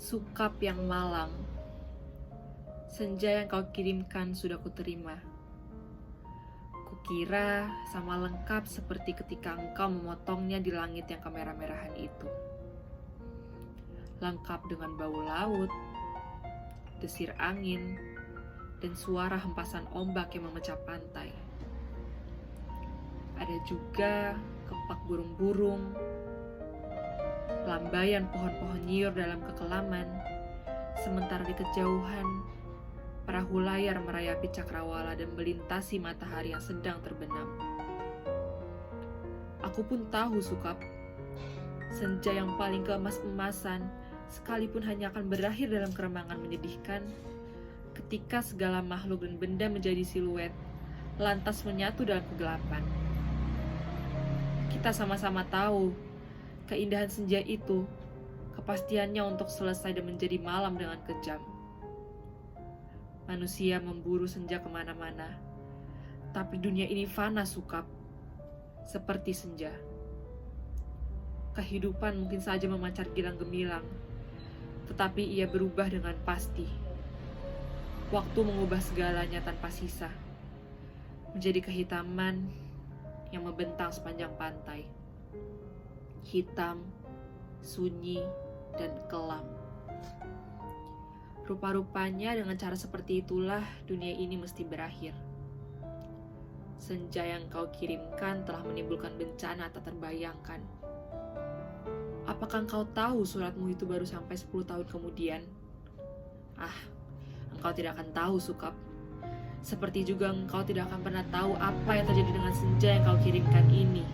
Sukap yang malang, senja yang kau kirimkan sudah kuterima. Kukira sama lengkap seperti ketika engkau memotongnya di langit yang kemerah-merahan itu. Lengkap dengan bau laut, desir angin, dan suara hempasan ombak yang memecah pantai. Ada juga kepak burung-burung, lambaian pohon-pohon nyiur dalam kekelaman, sementara di kejauhan, perahu layar merayapi cakrawala dan melintasi matahari yang sedang terbenam. Aku pun tahu, Sukap, senja yang paling keemas-emasan sekalipun hanya akan berakhir dalam keremangan menyedihkan ketika segala makhluk dan benda menjadi siluet, lantas menyatu dalam kegelapan. Kita sama-sama tahu keindahan senja itu, kepastiannya untuk selesai dan menjadi malam dengan kejam. Manusia memburu senja kemana-mana, tapi dunia ini fana, Sukap, seperti senja. Kehidupan mungkin saja memancar gilang gemilang, tetapi ia berubah dengan pasti. Waktu mengubah segalanya tanpa sisa, menjadi kehitaman yang membentang sepanjang pantai. Hitam, sunyi, dan kelam. Rupa-rupanya dengan cara seperti itulah dunia ini mesti berakhir. Senja yang kau kirimkan telah menimbulkan bencana tak terbayangkan. Apakah engkau tahu suratmu itu baru sampai 10 tahun kemudian? Engkau tidak akan tahu, Sukap. Seperti juga engkau tidak akan pernah tahu apa yang terjadi dengan senja yang kau kirimkan ini.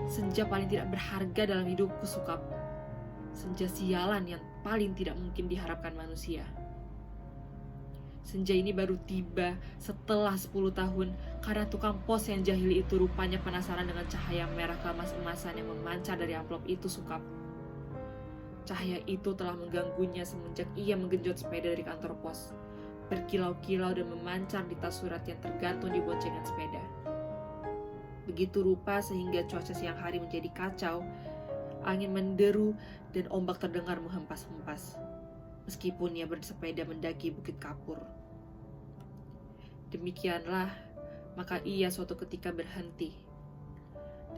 Senja paling tidak berharga dalam hidupku, Sukap. Senja sialan yang paling tidak mungkin diharapkan manusia. Senja ini baru tiba setelah 10 tahun karena tukang pos yang jahil itu rupanya penasaran dengan cahaya merah keemas-emasan yang memancar dari amplop itu, Sukap. Cahaya itu telah mengganggunya semenjak ia menggenjot sepeda dari kantor pos, berkilau-kilau dan memancar di tas surat yang tergantung di boncengan sepeda. Begitu rupa sehingga cuaca siang hari menjadi kacau, angin menderu dan ombak terdengar menghempas-hempas, meskipun ia bersepeda mendaki Bukit Kapur. Demikianlah, maka ia suatu ketika berhenti.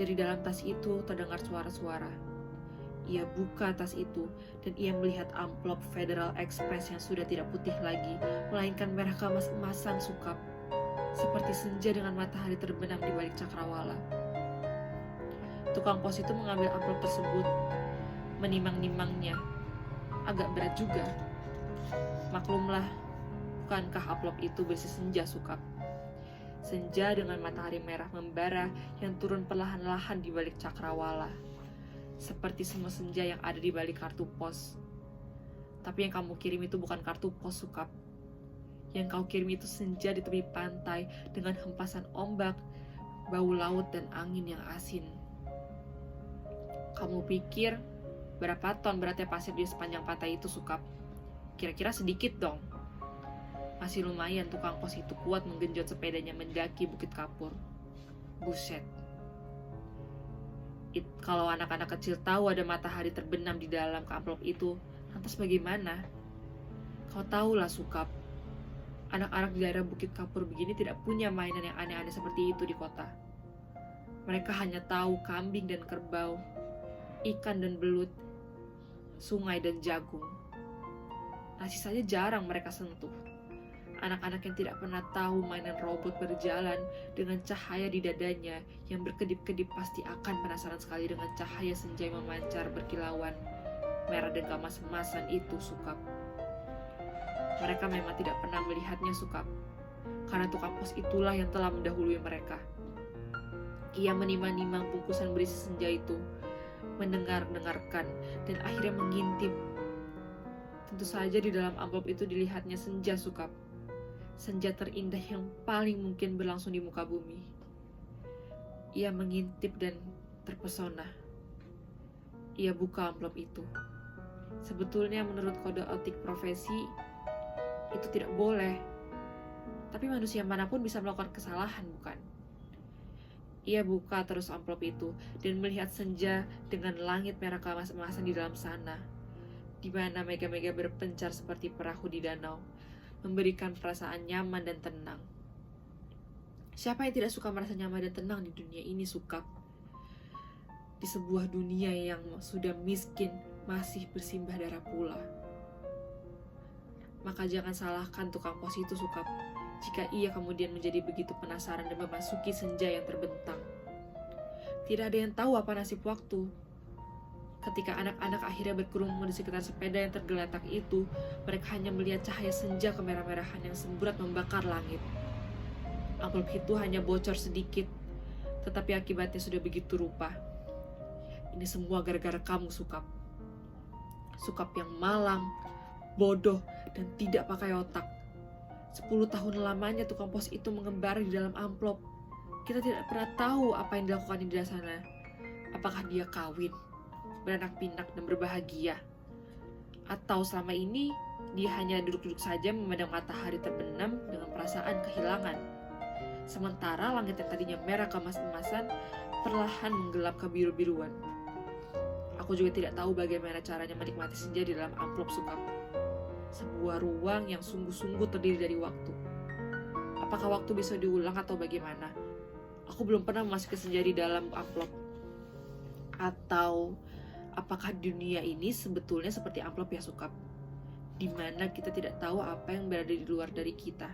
Dari dalam tas itu terdengar suara-suara. Ia buka tas itu dan ia melihat amplop Federal Express yang sudah tidak putih lagi, melainkan merah keemas-emasan, Sukap, seperti senja dengan matahari terbenam di balik cakrawala. Tukang pos itu mengambil amplop tersebut, menimang-nimangnya. Agak berat juga. Maklumlah, bukankah amplop itu berisi senja, Sukap? Senja dengan matahari merah membara yang turun perlahan-lahan di balik cakrawala, seperti semua senja yang ada di balik kartu pos. Tapi yang kamu kirim itu bukan kartu pos, Sukap. Yang kau kirim itu senja di tepi pantai dengan hempasan ombak, bau laut dan angin yang asin. Kamu pikir berapa ton beratnya pasir di sepanjang pantai itu, Sukap? Kira-kira sedikit dong. Masih lumayan tukang pos itu kuat menggenjot sepedanya mendaki Bukit Kapur. Buset. Kalau anak-anak kecil tahu ada matahari terbenam di dalam amplop itu, lantas bagaimana? Kau tahulah, Sukap, anak-anak di daerah Bukit Kapur begini tidak punya mainan yang aneh-aneh seperti itu di kota. Mereka hanya tahu kambing dan kerbau, ikan dan belut, sungai dan jagung. Nasi saja jarang mereka sentuh. Anak-anak yang tidak pernah tahu mainan robot berjalan dengan cahaya di dadanya yang berkedip-kedip pasti akan penasaran sekali dengan cahaya senja yang memancar berkilauan merah dan keemas-emasan itu, Sukap. Mereka memang tidak pernah melihatnya, Sukap, karena tukang pos itulah yang telah mendahului mereka. Ia menimang-nimang bungkusan berisi senja itu, mendengar-dengarkan, dan akhirnya mengintip. Tentu saja di dalam amplop itu dilihatnya senja, Sukap. Senja terindah yang paling mungkin berlangsung di muka bumi. Ia mengintip dan terpesona. Ia buka amplop itu. Sebetulnya menurut kode etik profesi, itu tidak boleh. Tapi manusia manapun bisa melakukan kesalahan, bukan? Ia buka terus amplop itu dan melihat senja dengan langit merah keemas-emasan di dalam sana. di mana mega-mega berpencar seperti perahu di danau, memberikan perasaan nyaman dan tenang. Siapa yang tidak suka merasa nyaman dan tenang di dunia ini, Sukap? Di sebuah dunia yang sudah miskin, masih bersimbah darah pula. Maka jangan salahkan tukang pos itu, Sukap, jika ia kemudian menjadi begitu penasaran dan memasuki senja yang terbentang. Tidak ada yang tahu apa nasib waktu. Ketika anak-anak akhirnya berkerumun di sekitar sepeda yang tergeletak itu, mereka hanya melihat cahaya senja kemerah-merahan yang semburat membakar langit. Amplop itu hanya bocor sedikit, tetapi akibatnya sudah begitu rupa. Ini semua gara-gara kamu, Sukap. Sukap yang malang, bodoh, dan tidak pakai otak. 10 tahun lamanya tukang pos itu mengembara di dalam amplop. Kita tidak pernah tahu apa yang dilakukan di sana. Apakah dia kawin, beranak pinak, dan berbahagia? Atau selama ini dia hanya duduk-duduk saja memandang matahari terbenam dengan perasaan kehilangan. Sementara langit yang tadinya merah keemas-emasan perlahan menggelap ke biru-biruan. Aku juga tidak tahu bagaimana caranya menikmati senja di dalam amplop, Sukap. Sebuah ruang yang sungguh-sungguh terdiri dari waktu. Apakah waktu bisa diulang atau bagaimana? Aku belum pernah memasuki senja di dalam amplop. Atau apakah dunia ini sebetulnya seperti amplop ya, Sukap? Di mana kita tidak tahu apa yang berada di luar dari kita.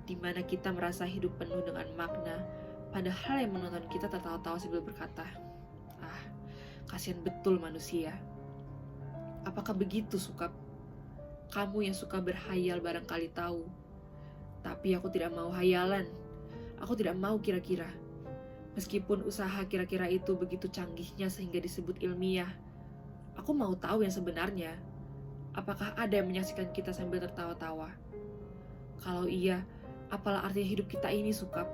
Di mana kita merasa hidup penuh dengan makna, padahal yang menonton kita tertawa-tawa sambil berkata, kasihan betul manusia. Apakah begitu, Sukap? Kamu yang suka berhayal barangkali tahu. Tapi aku tidak mau hayalan. Aku tidak mau kira-kira. Meskipun usaha kira-kira itu begitu canggihnya sehingga disebut ilmiah, aku mau tahu yang sebenarnya. Apakah ada yang menyaksikan kita sambil tertawa-tawa? Kalau iya, apalah artinya hidup kita ini, Sukap?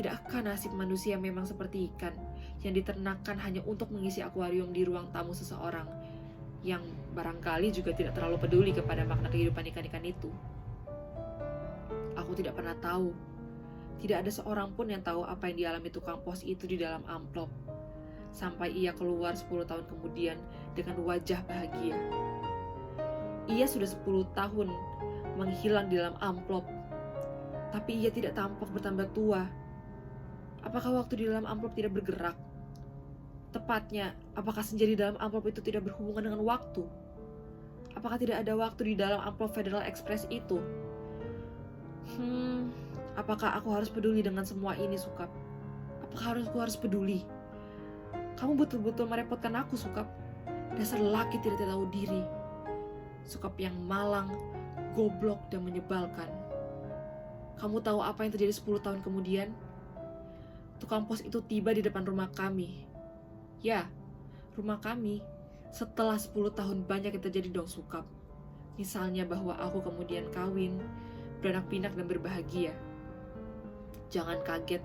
Tidakkah nasib manusia memang seperti ikan yang diternakkan hanya untuk mengisi akuarium di ruang tamu seseorang yang barangkali juga tidak terlalu peduli kepada makna kehidupan ikan-ikan itu? Aku tidak pernah tahu. Tidak ada seorang pun yang tahu apa yang dialami tukang pos itu di dalam amplop. Sampai ia keluar 10 tahun kemudian dengan wajah bahagia. Ia sudah 10 tahun menghilang di dalam amplop. Tapi ia tidak tampak bertambah tua. Apakah waktu di dalam amplop tidak bergerak? Tepatnya, apakah senja di dalam amplop itu tidak berhubungan dengan waktu? Apakah tidak ada waktu di dalam amplop Federal Express itu? Apakah aku harus peduli dengan semua ini, Sukap? Apakah aku harus peduli? Kamu betul-betul merepotkan aku, Sukap. Dasar laki tidak tahu diri. Sukap yang malang, goblok, dan menyebalkan. Kamu tahu apa yang terjadi 10 tahun kemudian? Tukang pos itu tiba di depan rumah kami. Ya, rumah kami. Setelah 10 tahun banyak yang terjadi dong, Sukap. Misalnya bahwa aku kemudian kawin, beranak pinak, dan berbahagia. Jangan kaget.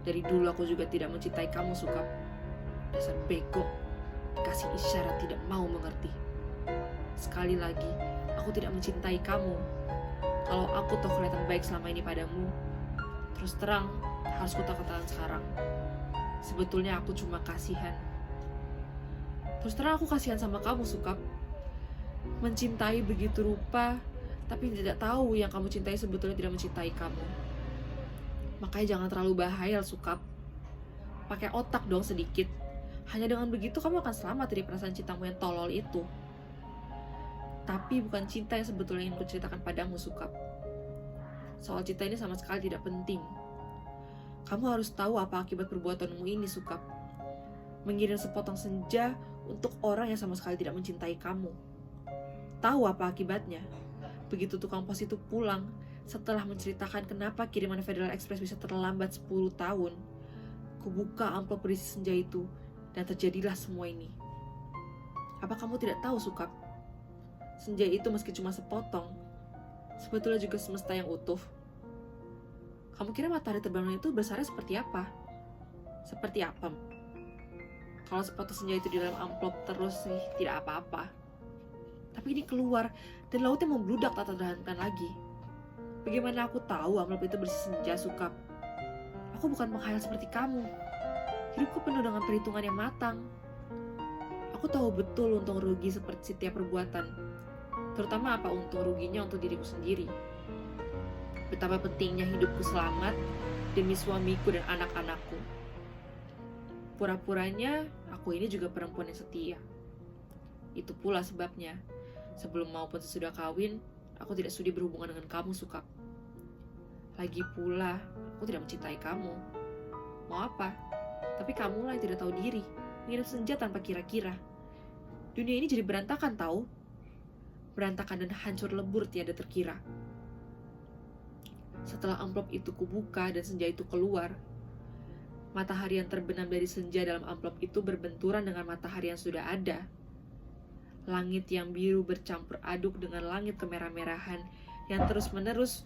Dari dulu aku juga tidak mencintai kamu, Sukap. Dasar bego. Kasih isyarat tidak mau mengerti. Sekali lagi, aku tidak mencintai kamu. Kalau aku toh kelihatan baik selama ini padamu, terus terang, harus kutakan sekarang. Sebetulnya aku cuma kasihan. Terus terang aku kasihan sama kamu, Sukap. Mencintai begitu rupa, tapi tidak tahu yang kamu cintai sebetulnya tidak mencintai kamu. Makanya jangan terlalu bahayal, Sukap. Pakai otak dong sedikit. Hanya dengan begitu kamu akan selamat dari perasaan cintamu yang tolol itu. Tapi bukan cinta yang sebetulnya ingin kuceritakan padamu, Sukap. Soal cinta ini sama sekali tidak penting. Kamu harus tahu apa akibat perbuatanmu ini, Sukap. Mengirim sepotong senja untuk orang yang sama sekali tidak mencintai kamu. Tahu apa akibatnya? Begitu tukang pos itu pulang, setelah menceritakan kenapa kiriman Federal Express bisa terlambat 10 tahun, kubuka amplop berisi senja itu, dan terjadilah semua ini. Apa kamu tidak tahu, Sukap? Senja itu meski cuma sepotong, sebetulnya juga semesta yang utuh. Kamu kira matahari terbenam itu besarnya seperti apa? Seperti apa? Kalau sepotong senja itu di dalam amplop terus sih tidak apa-apa. Tapi ini keluar dan lautnya membludak tak tertahankan lagi. Bagaimana aku tahu amplop itu berisi senja, Sukap? Aku bukan penghayal seperti kamu. Hidupku penuh dengan perhitungan yang matang. Aku tahu betul untung rugi seperti setiap perbuatan, terutama apa untung ruginya untuk diriku sendiri. Betapa pentingnya hidupku selamat demi suamiku dan anak-anakku. Pura-puranya, aku ini juga perempuan yang setia. Itu pula sebabnya, sebelum maupun sesudah kawin, aku tidak sudi berhubungan dengan kamu, Sukap. Lagi pula, aku tidak mencintai kamu. Mau apa? Tapi kamulah yang tidak tahu diri, menginap senja tanpa kira-kira. Dunia ini jadi berantakan, tahu? Berantakan dan hancur lebur tiada terkira. Setelah amplop itu kubuka dan senja itu keluar, matahari yang terbenam dari senja dalam amplop itu berbenturan dengan matahari yang sudah ada. Langit yang biru bercampur aduk dengan langit kemerah-merahan yang terus-menerus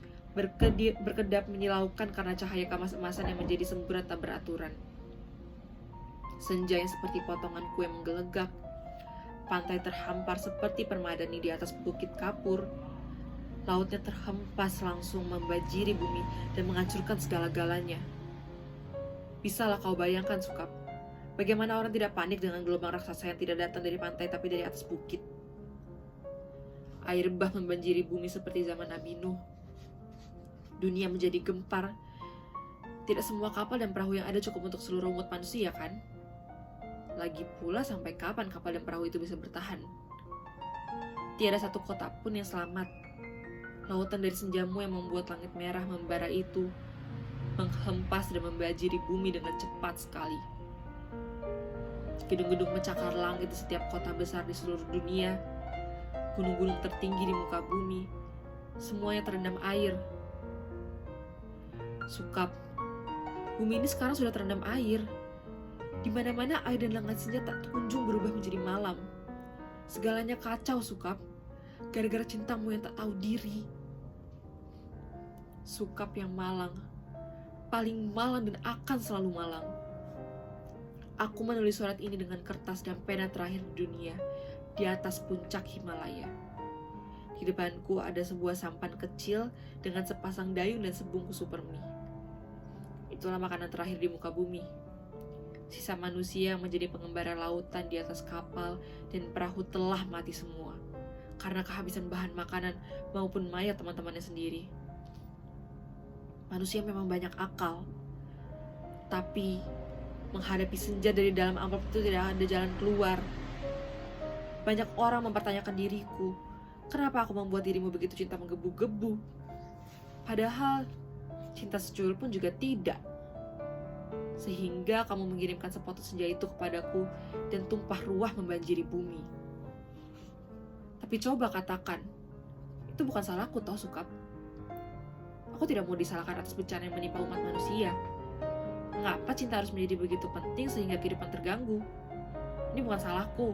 berkedap menyilaukan karena cahaya kemas-emasan yang menjadi semburat tak beraturan. Senja yang seperti potongan kue menggelegak. Pantai terhampar seperti permadani di atas bukit kapur. Lautnya terhempas langsung membajiri bumi dan menghancurkan segala-galanya. Bisalah kau bayangkan, Sukap, bagaimana orang tidak panik dengan gelombang raksasa yang tidak datang dari pantai tapi dari atas bukit. Air bah membanjiri bumi seperti zaman Nabi Nuh. Dunia menjadi gempar. Tidak semua kapal dan perahu yang ada cukup untuk seluruh umat manusia, kan? Lagi pula sampai kapan kapal dan perahu itu bisa bertahan? Tiada satu kota pun yang selamat. Lautan dari senjamu yang membuat langit merah membara itu menghempas dan membajiri bumi dengan cepat sekali. Gedung-gedung mencakar langit di setiap kota besar di seluruh dunia, gunung-gunung tertinggi di muka bumi, semuanya terendam air. Sukap, bumi ini sekarang sudah terendam air. Di mana-mana air dan langit senja tak kunjung berubah menjadi malam. Segalanya kacau, Sukap, gara-gara cintamu yang tak tahu diri. Sukap yang malang, paling malang dan akan selalu malang. Aku menulis surat ini dengan kertas dan pena terakhir di dunia, di atas puncak Himalaya. Di depanku ada sebuah sampan kecil dengan sepasang dayung dan sebungkus super mie. Itulah makanan terakhir di muka bumi. Sisa manusia yang menjadi pengembara lautan di atas kapal dan perahu telah mati semua, karena kehabisan bahan makanan maupun mayat teman-temannya sendiri. Manusia memang banyak akal, tapi menghadapi senja dari dalam amplop itu tidak ada jalan keluar. Banyak orang mempertanyakan diriku, kenapa aku membuat dirimu begitu cinta menggebu-gebu? Padahal cinta secuil pun juga tidak. Sehingga kamu mengirimkan sepotong senja itu kepadaku dan tumpah ruah membanjiri bumi. Tapi coba katakan, itu bukan salahku toh, Sukap. Aku tidak mau disalahkan atas bencana yang menimpa umat manusia. Mengapa cinta harus menjadi begitu penting sehingga kehidupan terganggu? Ini bukan salahku.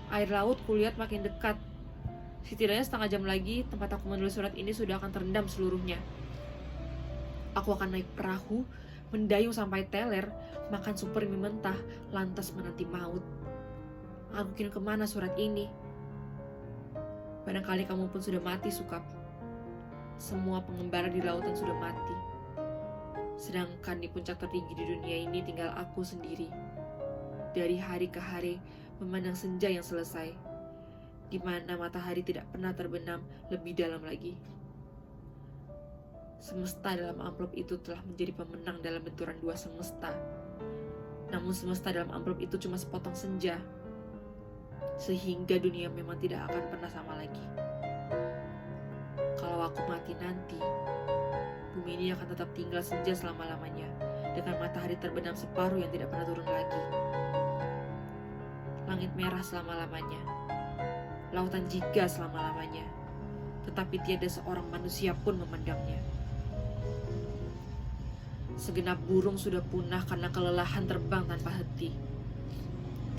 Air laut kulihat makin dekat. Setidaknya setengah jam lagi tempat aku menulis surat ini sudah akan terendam seluruhnya. Aku akan naik perahu, mendayung sampai teler, makan super mie mentah, lantas menanti maut. Aku kirim kemana surat ini? Barangkali kamu pun sudah mati, Sukap. Semua pengembara di lautan sudah mati. Sedangkan di puncak tertinggi di dunia ini tinggal aku sendiri. Dari hari ke hari memandang senja yang selesai, di mana matahari tidak pernah terbenam lebih dalam lagi. Semesta dalam amplop itu telah menjadi pemenang dalam benturan dua semesta. Namun semesta dalam amplop itu cuma sepotong senja. Sehingga dunia memang tidak akan pernah sama lagi. Kalau aku mati nanti, bumi ini akan tetap tinggal senja selama-lamanya, dengan matahari terbenam separuh yang tidak pernah turun lagi. Langit merah selama-lamanya, lautan jika selama-lamanya, tetapi tiada seorang manusia pun memandangnya. Segenap burung sudah punah karena kelelahan terbang tanpa henti.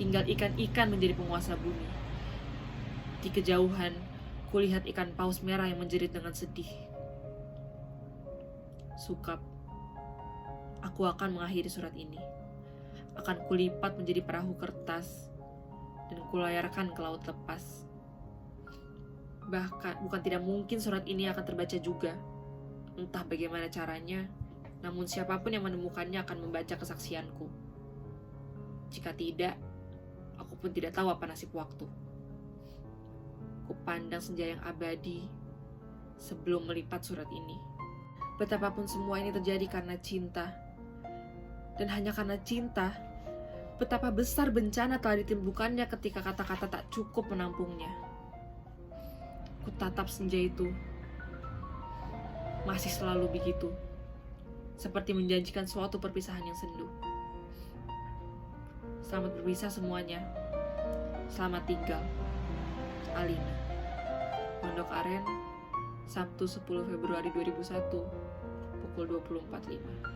Tinggal ikan-ikan menjadi penguasa bumi. Di kejauhan, kulihat ikan paus merah yang menjerit dengan sedih. Sukap, aku akan mengakhiri surat ini. Akan kulipat menjadi perahu kertas dan kulayarkan ke laut lepas. Bahkan bukan tidak mungkin surat ini akan terbaca juga. Entah bagaimana caranya, namun siapapun yang menemukannya akan membaca kesaksianku. Jika tidak, Aku pun tidak tahu apa nasib waktu. Kupandang senja yang abadi sebelum melipat surat ini. Betapapun semua ini terjadi karena cinta. Dan hanya karena cinta, betapa besar bencana telah ditimbulkannya ketika kata-kata tak cukup menampungnya. Kutatap senja itu. Masih selalu begitu. Seperti menjanjikan suatu perpisahan yang sendu. Selamat berpisah semuanya. Selamat tinggal. Alina. Pondok Aren, Sabtu 10 Februari 2001, pukul 20.45.